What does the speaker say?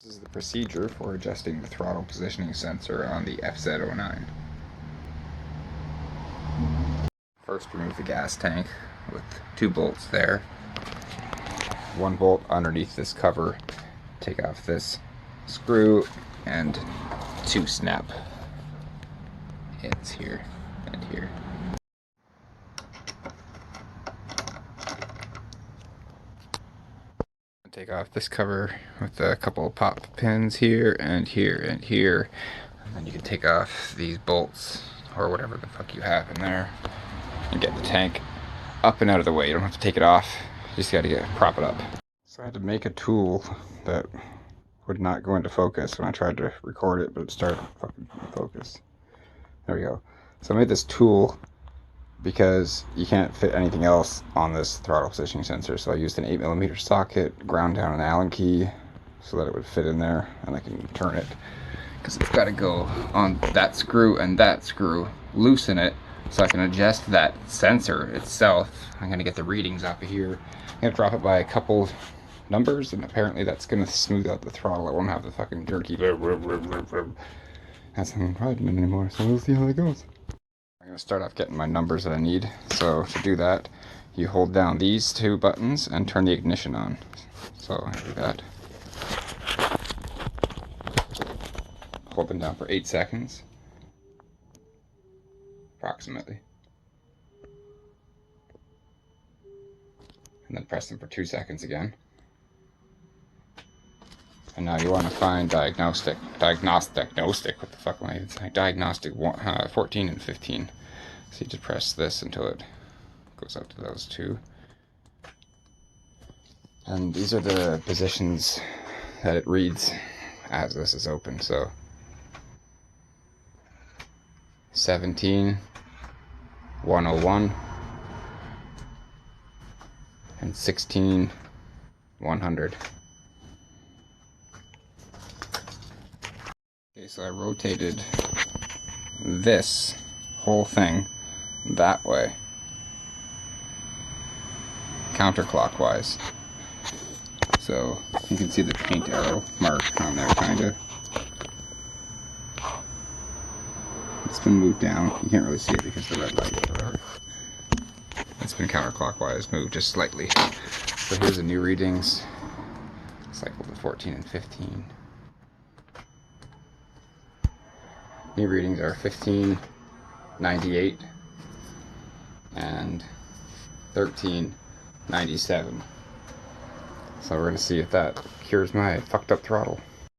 This is the procedure for adjusting the throttle positioning sensor on the FZ09. First, remove the gas tank with 2 bolts there. 1 bolt underneath this cover. Take off this screw and 2 snap ends here and here. Take off this cover with a couple of pop pins here and here and here, and then you can take off these bolts or whatever the fuck you have in there and get the tank up and out of the way. You don't have to take it off, you just gotta prop it up. So I had to make a tool that would not go into focus when I tried to record it, but it started fucking focus. There we go. So I made this tool because you can't fit anything else on this throttle positioning sensor. So I used an 8mm socket, ground down an Allen key so that it would fit in there, and I can turn it because it's got to go on that screw and that screw, loosen it so I can adjust that sensor itself. I'm going to get the readings off of here. I'm going to drop it by a couple numbers, and apparently that's going to smooth out the throttle. It won't have the fucking jerky as I'm riding it anymore, so we'll see how it goes. I'm going to start off getting my numbers that I need. So to do that, you hold down these 2 buttons and turn the ignition on. So I do that. Hold them down for 8 seconds, approximately. And then press them for 2 seconds again. And now you want to find diagnostic, what the fuck am I even saying? Diagnostic 14 and 15. So you just press this until it goes up to those 2. And these are the positions that it reads as this is open. So 17, 101, and 16, 100. Okay, so I rotated this whole thing that way, counterclockwise. So you can see the paint arrow mark on there, kinda. It's been moved down. You can't really see it because the red light or whatever. It's been counterclockwise, moved just slightly. So here's the new readings. Cycle to 14 and 15. New readings are 1598 and 1397. So we're going to see if that cures my fucked up throttle.